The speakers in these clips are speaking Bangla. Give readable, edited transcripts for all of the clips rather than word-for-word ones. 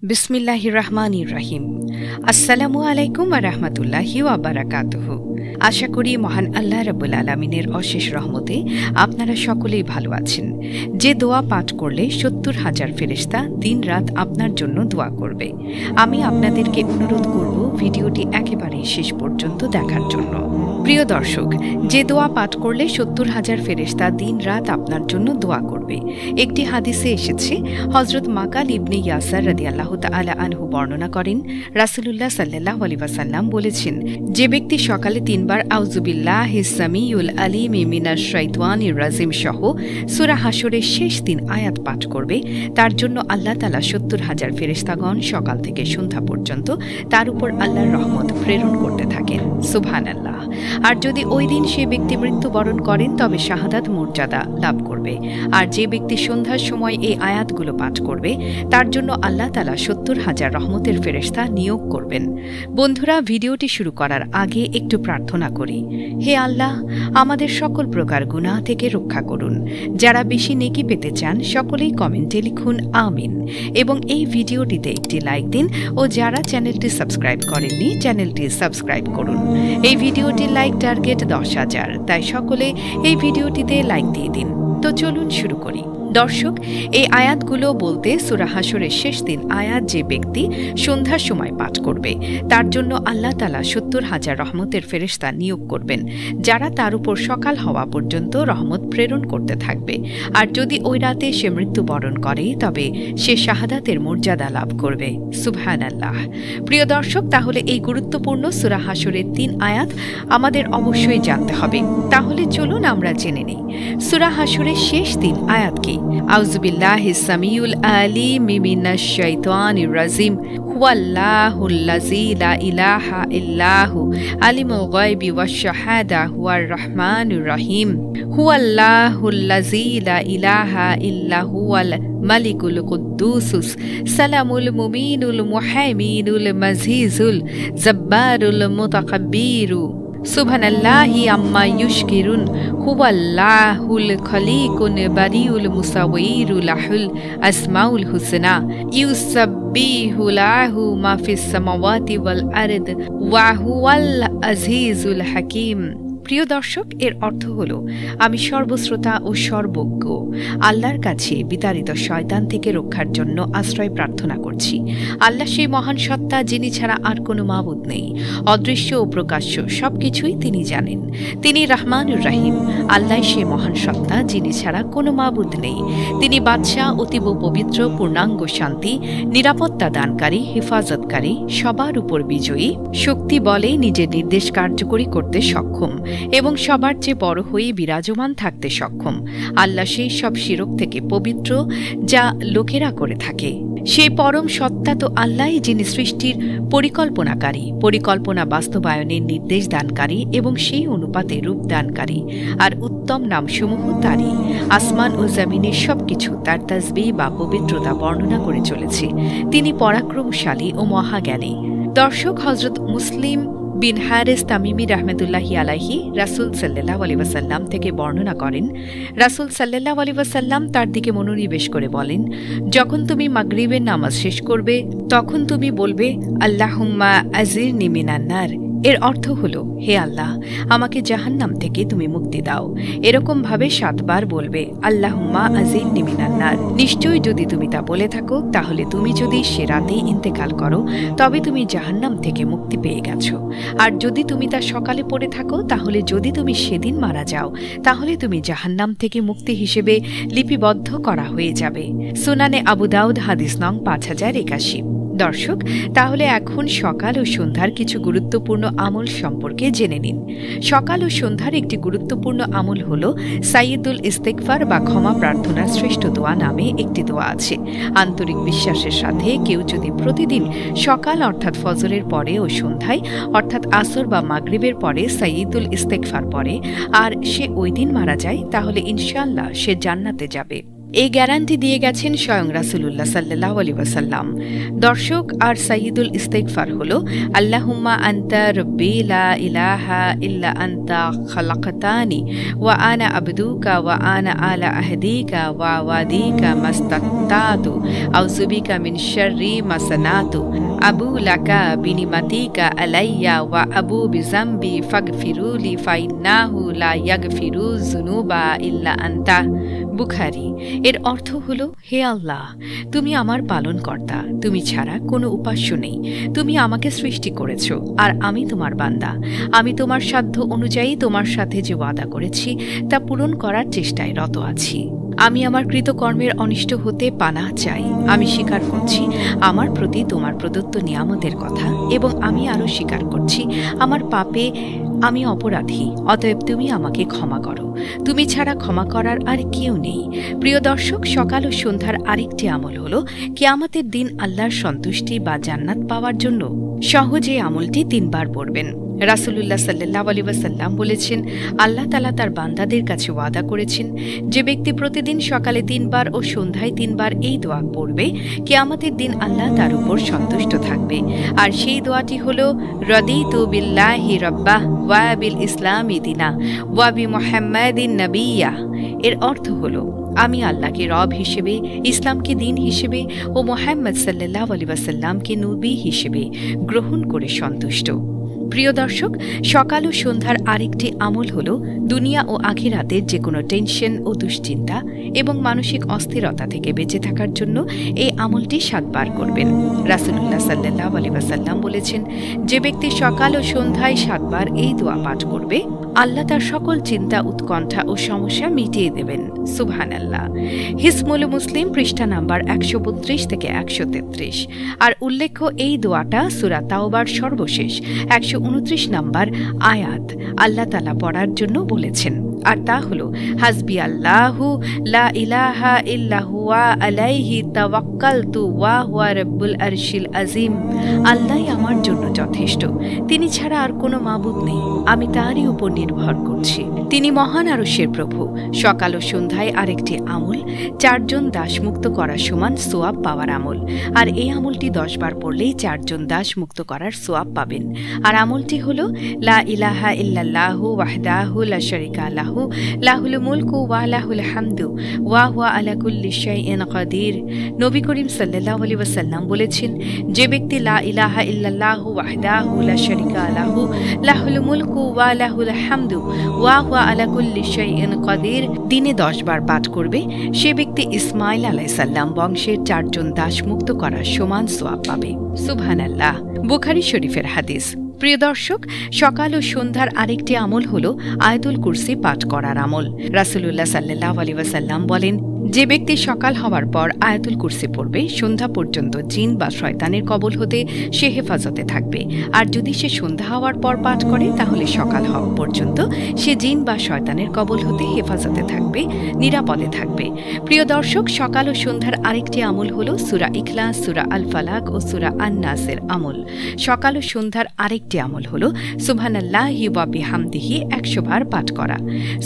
বিসমিল্লাহির রহমানির রহিম। আসসালামু আলাইকুম ওয়া রাহমাতুল্লাহি ওয়া বারাকাতুহু। আশা করি মহান আল্লাহ রাব্বুল আলামিনের অশেষ রহমতে আপনারা সকলেই ভালো আছেন। যে দোয়া পাঠ করলে ৭০,০০০ ফেরেশতা দিন-রাত আপনার জন্য দোয়া করবে। আমি আপনাদেরকে অনুরোধ করব ভিডিওটি একেবারেই শেষ পর্যন্ত দেখার জন্য। প্রিয় দর্শক, যে দোয়া পাঠ করলে ৭০,০০০ ফেরেশতা দিন-রাত আপনার জন্য দোয়া করবে। একটি হাদিসে এসেছে, হযরত মাকাল ইবনে ইয়াসার রাদিয়াল্লাহু তাআলা আনহু বর্ণনা করেন, রাসূলুল্লাহ সাল্লাল্লাহু আলাইহি ওয়াসাল্লাম বলেছেন, যে ব্যক্তি সকালে ৩ বার আউযুবিল্লাহিস সামিউল আলিম মিনাশ শাইতানির রাজিম সহ সূরা হাশরের শেষ ৩ আয়াত পাঠ করবে, তার জন্য আল্লাহ তাআলা ৭০,০০০ ফেরেশতাগণ সকাল থেকে সন্ধ্যা পর্যন্ত তার উপর আল্লাহর রহমত প্রেরণ করতে থাকেন। সুবহানাল্লাহ। আর যদি ওই দিন সে ব্যক্তি মৃত্যুবরণ করেন তবে শাহাদাত মর্যাদা লাভ করবে। আর যে ব্যক্তি সন্ধ্যার সময় এই আয়াতগুলো পাঠ করবে তার জন্য আল্লাহ তাআলা ৭০,০০০ রহমতের ফেরেশতা নিয়োগ করবেন। বন্ধুরা, ভিডিওটি শুরু করার আগে একটু প্রার্থনা করি। হে আল্লাহ, আমাদের সকল প্রকার গুনাহ থেকে রক্ষা করুন। যারা বেশি নেকি পেতে চান সকলেই কমেন্টে লিখুন আমিন, এবং এই ভিডিওটিতে একটি লাইক দিন, ও যারা চ্যানেলটি সাবস্ক্রাইব করেননি চ্যানেলটি সাবস্ক্রাইব করুন। এই ভিডিওটির লাইক টার্গেট ১০,০০০, তাই সকলে এই ভিডিওটিতে লাইক দিয়ে দিন। তো চলুন শুরু করি। দর্শক, এই আয়াতগুলো বলতে সূরা হাশরের শেষ ৩ আয়াত যে ব্যক্তি সন্ধ্যার সময় পাঠ করবে তার জন্য আল্লাহ তাআলা ৭০,০০০ রহমতের ফেরেশতা নিয়োগ করবেন, যারা তার উপর সকাল হওয়া পর্যন্ত রহমত প্রেরণ করতে থাকবে। আর যদি ওই রাতে সে মৃত্যুবরণ করে তবে সে শাহাদাতের মর্যাদা লাভ করবে। সুবহানাল্লাহ। প্রিয় দর্শক, তাহলে এই গুরুত্বপূর্ণ সূরা হাশরের ৩ আয়াত আমাদের অবশ্যই জানতে হবে। তাহলে চলুন আমরা জেনে নিই সূরা হাশরের শেষ ৩ আয়াত কি। আউযুবিল্লাহিস সামিউল আলিম মিনাশ শাইতানির রাজিম হুয়াল্লাহুল্লাযী লা ইলাহা ইল্লাহু আলিমুল গায়বি ওয়াশ শাহাদা হুয়ার রহমানুর রহিম হুয়াল্লাহুল্লাযী লা ইলাহা ইল্লা হুয়াল মালিকুল কুদ্দুসুস সালামুল মুমিনুল মুহাইমিনুল মাযীজুল জাব্বারুল মুতাকাব্বিরু সুবহানাল্লাহি আম্মা ইউশকিরুন হুয়াল্লাহুল খালিকুন বারিউল মুসাওয়িরু লাহুল আসমাউল হুসনা ইউসাব্বিহু লাহু মা ফিস সামাওয়াতি ওয়াল আরদ ওয়া হুয়াল আজিজুল হাকীম। প্রিয় দর্শক, এর অর্থ হল, আমি সর্বশ্রোতা ও সর্বজ্ঞ আল্লাহর কাছে বিতাড়িত শয়তান থেকে রক্ষার জন্য আশ্রয় প্রার্থনা করছি। আল্লাহ সেই মহান সত্তা যিনি ছাড়া আর কোনো মাবুদ নেই। অদৃশ্য ও প্রকাশ্য সবকিছুই তিনি জানেন। তিনি রহমানুর রহিম। আল্লাহ সেই মহান সত্তা যিনি ছাড়া কোনো মাবুদ নেই। তিনি বাদশাহ, অতীব পবিত্র, পূর্ণাঙ্গ শান্তি, নিরাপত্তা দানকারী, হেফাজতকারী, সবার উপর বিজয়ী, শক্তি বলে নিজের নির্দেশ কার্যকরী করতে সক্ষম এবং সবার চেয়ে বড় হয়ে বিরাজমান থাকতে সক্ষম। আল্লাহ সেই সব শিরক থেকে পবিত্র যা লোকেরা করে থাকে। সেই পরম সত্তা তো আল্লাহই, যিনি সৃষ্টির পরিকল্পনাকারী, পরিকল্পনা বাস্তবায়নের নির্দেশ দানকারী এবং সেই অনুপাতে রূপ দানকারী। আর উত্তম নামসমূহ তারই। আসমান ও জমিনের সবকিছু তার তাসবিহ বা পবিত্রতা বর্ণনা করে চলেছে। তিনি পরাক্রমশালী ও মহাজ্ঞানী। দর্শক, হযরত মুসলিম বিন হারিস তামিমি রাহমাতুল্লাহি আলাইহি রাসূল সাল্লাল্লাহু আলাইহি ওয়াসাল্লাম থেকে বর্ণনা করেন, রাসূল সাল্লাল্লাহু আলাইহি ওয়াসাল্লাম তার দিকে মনোনিবেশ করে বলেন, যখন তুমি মাগরিবের নামাজ শেষ করবে তখন তুমি বলবে, আল্লাহুম্মা আজিরনি মিনান নার। এর অর্থ হল, হে আল্লাহ, আমাকে জাহান্নাম থেকে তুমি মুক্তি দাও। এরকম ভাবে ৭ বার বলবে, আল্লাহুম্মা আজিরনি মিনান নার। নিশ্চয়ই যদি তুমি তা বলে থাকো তাহলে তুমি যদি সে রাতেই ইন্তেকাল করো তবে তুমি জাহান্নাম থেকে মুক্তি পেয়ে গেছো। আর যদি তুমি তা সকালে পড়ে থাকো তাহলে যদি তুমি সেদিন মারা যাও তাহলে তুমি জাহান্নাম থেকে মুক্তি হিসেবে লিপিবদ্ধ করা হয়ে যাবে। সুনানে আবু দাউদ হাদিস নং ৫০৮১। দর্শক, তাহলে এখন সকাল ও সন্ধ্যার কিছু গুরুত্বপূর্ণ আমল সম্পর্কে জেনে নিন। সকাল ও সন্ধ্যার একটি গুরুত্বপূর্ণ আমল হল সাইয়্যিদুল ইস্তেগফার বা ক্ষমা প্রার্থনার শ্রেষ্ঠ দোয়া নামে একটি দোয়া আছে। আন্তরিক বিশ্বাসের সাথে কেউ যদি প্রতিদিন সকাল অর্থাৎ ফজরের পরে ও সন্ধ্যায় অর্থাৎ আসর বা মাগরিবের পরে সাইয়্যিদুল ইস্তেগফার পড়ে আর সে ওই দিন মারা যায় তাহলে ইনশাআল্লাহ সে জান্নাতে যাবে। এই গ্যারান্টি দিয়ে গেছেন স্বয়ং রাসূলুল্লাহ সাল্লাল্লাহু আলাইহি ওয়াসাল্লাম। দর্শক, আর সাইয়্যিদুল ইস্তিগফার হলো আল্লাহুম্মা আনতা রাব্বি লা ইলাহা ইল্লা আনতা খালাকতানি ওয়া আনা আবদুকা ওয়া আনা আলা আহদিকা ওয়া ওয়াদিকা মাস্তাতাতু আউযু বিকা মিন শাররি মা সানাতু আবু লাকা বিনিমাতিকা আলাইয়া ওয়া আবু বিজামবি ফাগফিরুলি ফাইন্নাহু লা ইয়াগফিরু যুনুবা ইল্লা আনতা। বুখারী। এর অর্থ হলো, হে আল্লাহ, তুমি আমার পালনকর্তা, তুমি ছাড়া কোনো উপাস্য নেই, তুমি আমাকে সৃষ্টি করেছ, আর আমি তোমার বান্দা। আমি তোমার সাধ্য অনুযায়ী তোমার সাথে যে ওয়াদা করেছি তা পূরণ করার চেষ্টায় রত আছি। আমি আমার কৃতকর্মের অনিষ্ট হতে পানাহ চাই। আমি স্বীকার করছি আমার প্রতি তোমার প্রদত্ত নিয়ামতের কথা, এবং আমি আরও স্বীকার করছি আমার পাপে আমি অপরাধী। অতএব তুমি আমাকে ক্ষমা করো, তুমি ছাড়া ক্ষমা করার আর কেউ নেই। প্রিয় দর্শক, সকাল ও সন্ধ্যার আরেকটি আমল হল কিয়ামতের দিন আল্লাহর সন্তুষ্টি বা জান্নাত পাওয়ার জন্য সহজে আমলটি 3 বার পড়বেন। রাসূলুল্লাহ সাল্লাল্লাহু আলাইহি ওয়াসাল্লাম বলেছেন, আল্লাহ তাআলা তার বান্দাদের কাছে ওয়াদা করেছেন, যে ব্যক্তি প্রতিদিন সকালে 3 বার ও সন্ধ্যায় 3 বার এই দোয়া পড়বে, কিয়ামতের দিন আল্লাহ তার উপর সন্তুষ্ট থাকবে। আর সেই দোয়াটি হল, রাদিতু বিল্লাহি রাব্বাহ ওয়া বিল ইসলামি দীনা ওয়া বি মুহাম্মাদিন নাবিয়্যা। এর অর্থ হল, আমি আল্লাহকে রব হিসেবে, ইসলামকে দিন হিসেবে ও মুহাম্মদ সাল্লাল্লাহু আলাইহি ওয়াসাল্লামকে নবী হিসেবে গ্রহণ করে সন্তুষ্ট। প্রিয় দর্শক, সকাল ও সন্ধ্যার আরেকটি আমল হল দুনিয়া ও আখিরাতের যে কোনো টেনশন ও দুশ্চিন্তা এবং মানসিক অস্থিরতা থেকে বেঁচে থাকার জন্য এই আমলটি 7 বার করবেন। রাসূলুল্লাহ সাল্লাল্লাহু আলাইহি ওয়াসাল্লাম বলেছেন, যে ব্যক্তি সকাল ও সন্ধ্যায় 7 বার এই দোয়া পাঠ করবে, আল্লাহ তার সকল চিন্তা, উৎকণ্ঠা ও সমস্যা মিটিয়ে দেবেন। সুবহানাল্লাহ। হিসমুল মুসলিম পৃষ্ঠা নাম্বার 132 থেকে 133। আর উল্লেখ্য, এই দোয়াটা সূরা তাওবার সর্বশেষ 129 নম্বর আয়াত আল্লাহ তাআলা পড়ার জন্য বলেছেন। আর তা হল, হাসবি আল্লাহু লা ইলাহা ইল্লা হুয়া আলাইহি তাওয়াক্কালতু ওয়া হুয়া রাব্বুল আরশিল আযীম। আল্লাহই আমার জন্য যথেষ্ট, তিনি ছাড়া আর কোনো মাবুদ নেই, আমি তারই উপর নির্ভর করছি, তিনি মহান আরশের প্রভু। সকাল ও সন্ধ্যায় আরেকটি আমল 4 জন দাস মুক্ত করার সমান সোয়াব পাওয়ার আমল। আর এই আমলটি 10 বার পড়লেই 4 জন দাস মুক্ত করার সোয়াব পাবেন। আর আমলটি হল, লা ইলাহা ইল্লাল্লাহু ওয়াহদাহু লা শারীকা লাহু লাহুল মুলকু ওয়া লাহুল হামদু ওয়া হুয়া আলা কুল্লি শাইইন কাদির। নবী করিম সাল্লাল্লাহু আলাইহি ওয়াসাল্লাম বলেছেন, যে ব্যক্তি লা ইলাহা ইল্লাল্লাহু ওয়াহদাহু লা শারীকা লাহু লাহুল মুলকু ওয়া লাহুল হামদু ওয়া হুয়া আলা কুল্লি শাইইন কাদির দিনে 10 বার পাঠ করবে, সে ব্যক্তি ইসমাঈল আলাইহিস সালাম বংশের 4 জন দাস মুক্ত করার সমান সওয়াব পাবে। সুবহানাল্লাহ। বুখারী শরীফের হাদিস। প্রিয় দর্শক, সকাল ও সন্ধ্যার আরেকটি আমল হল আয়াতুল কুরসি পাঠ করার আমল। রাসূলুল্লাহ সাল্লাল্লাহু আলাইহি ওয়াসাল্লাম বলেন, যে ব্যক্তি সকাল হওয়ার পর আয়াতুল কুরসি পড়বে, সন্ধ্যা পর্যন্ত জিন বা শয়তানের কবল হতে সে হেফাজতে থাকবে। আর যদি সে সন্ধ্যা হওয়ার পর পাঠ করে, তাহলে সকাল হওয়া পর্যন্ত সে জিন বা শয়তানের কবল হতে হেফাজতে থাকবে, নিরাপদে থাকবে। প্রিয় দর্শক, সকাল ও সন্ধ্যার আরেকটি আমল হল সূরা ইখলাস, সূরা আল ফালাক ও সূরা আন-নাসের আমল। সকাল ও সন্ধ্যার আরেকটি আমল হল সুবহানাল্লাহি ওয়া বিহামদিহি 100 বার পাঠ করা।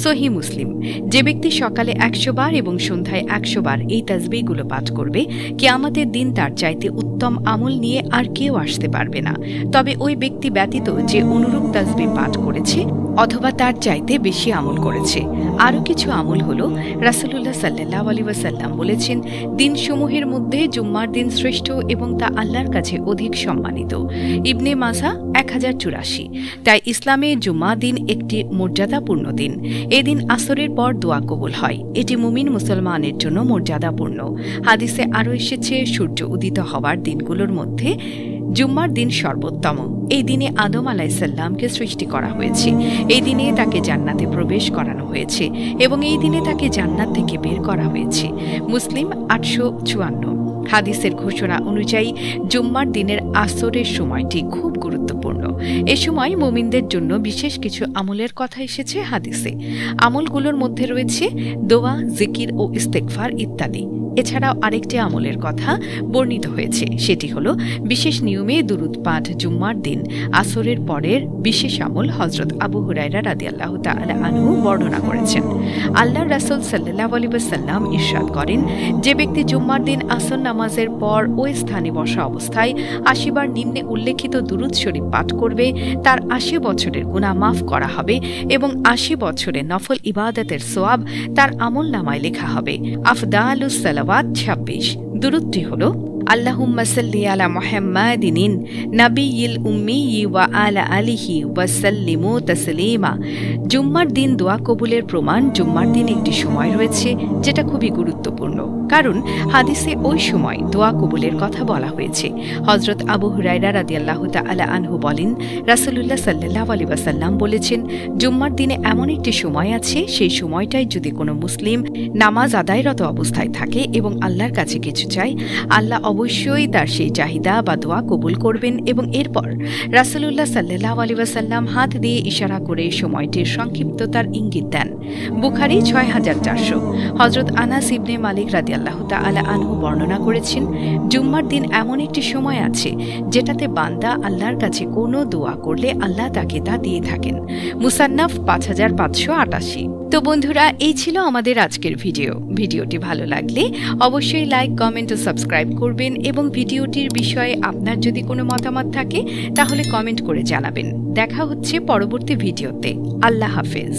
সহিহ মুসলিম। যে ব্যক্তি সকালে 100 বার এবং সন্ধ্যায় 100 বার এই তাসবিহগুলো পাঠ করবে, কিয়ামতের দিন তার চাইতে উত্তম আমল নিয়ে আর কেউ আসতে পারবে না। তবে ওই ব্যক্তি ব্যতীত যে অনুরূপ তাসবিহ পাঠ করেছে অথবা তার চাইতে বেশি আমল করেছে। আরও কিছু আমল হল, রাসূলুল্লাহ সাল্লাল্লাহু আলাইহি ওয়াসাল্লাম বলেছেন, দিনসমূহের মধ্যে জুম্মার দিন শ্রেষ্ঠ এবং তা আল্লাহর কাছে অধিক সম্মানিত। ইবনে মাজাহ 1084। তাই ইসলামে জুম্মা দিন একটি মর্যাদাপূর্ণ দিন। এদিন আসরের পর দোয়া কবুল হয়। এটি মুমিন মুসলমানের জন্য মর্যাদাপূর্ণ। হাদিসে আরও এসেছে, সূর্য উদিত হওয়ার দিনগুলোর মধ্যে জুম্মার দিন সর্বোত্তম। এই দিনে আদম আলাইহিসসালামকে সৃষ্টি করা হয়েছে। এই দিনে তাকে জান্নাতে প্রবেশ করানো হয়েছে এবং এই দিনে তাকে জান্নাত থেকে বের করা হয়েছে। মুসলিম 854। হাদিসের ঘোষণা অনুযায়ী জুম্মার দিনের আসরের সময়টি খুব গুরুত্বপূর্ণ। এ সময় মুমিনদের জন্য বিশেষ কিছু আমলের কথা এসেছে হাদিসে। আমলগুলোর মধ্যে রয়েছে দোয়া, জিকির ও ইস্তেগফার ইত্যাদি। এছাড়াও আরেকটি আমলের কথা বর্ণিত হয়েছে, সেটি হলো বিশেষ নিয়মে দুরুদ পাঠ জুম্মার দিন আসরের পরের বিশেষ আমল। হযরত আবু হুরায়রা রাদিয়াল্লাহু তাআলা আনহু বর্ণনা করেছেন, আল্লাহর রাসূল সাল্লাল্লাহু আলাইহি ওয়াসাল্লাম ইরশাদ করেন, যে ব্যক্তি জুম্মার দিন আসর নামাজের পর ওই স্থানে বসা অবস্থায় ৮০ বার নিম্নে উল্লেখিত দুরুদ শরীফ পাঠ করবে, তার ৮০ বছরের গুনাহ মাফ করা হবে এবং ৮০ বছরের নফল ইবাদতের সওয়াব তার আমলনামায় লেখা হবে। আফদালুস সালাওয়াত ২৬। দুরুদটি হলো, আল্লাহুম্মা সাল্লি আলা মুহাম্মাদিন নাবিয়িল উম্মি ওয়া আলা আলিহি ওয়া সাল্লিমু তাসলিমা। জুম্মার দিন দোয়া কবুলের প্রমাণ, জুম্মার দিন একটি সময় রয়েছে যেটা খুবই গুরুত্বপূর্ণ, কারণ হাদিসে ওই সময় দোয়া কবুলের কথা বলা হয়েছে। হযরত আবু হুরায়রা রাদিয়াল্লাহু তাআলা আনহু বলেন, রাসূলুল্লাহ সাল্লাল্লাহু আলাইহি ওয়াসাল্লাম বলেছেন, জুম্মার দিনে এমন একটি সময় আছে, সেই সময়টায় যদি কোনো মুসলিম নামাজ আদায়রত অবস্থায় থাকে এবং আল্লাহর কাছে কিছু চায়, আল্লাহ অবশ্যই তার সেই চাহিদা বা দোয়া কবুল করবেন। এবং এরপর রাসূলুল্লাহ সাল্লাল্লাহু আলাইহি ওয়াসাল্লাম হাত দিয়ে ইশারা করে সময়টির সংক্ষিপ্ততার ইঙ্গিত দেন। বুখারী ৬৪০০। হযরত আনাস ইবনে মালিক রাদিয়াল্লাহু তাআলা আনহু বর্ণনা করেছেন, জুম্মার দিন এমন একটি সময় আছে যেটাতে বান্দা আল্লাহর কাছে কোনো দোয়া করলে আল্লাহ তাকে তা দিয়ে থাকেন। মুসান্নাফ ৫৫৮৮। তো বন্ধুরা, এই ছিল আমাদের আজকের ভিডিওটি ভালো লাগলে অবশ্যই লাইক, কমেন্ট ও সাবস্ক্রাইব করবেন এবং ভিডিওটির বিষয়ে আপনার যদি কোনো মতামত থাকে তাহলে কমেন্ট করে জানাবেন। দেখা হচ্ছে পরবর্তী ভিডিওতে। আল্লাহ হাফেজ।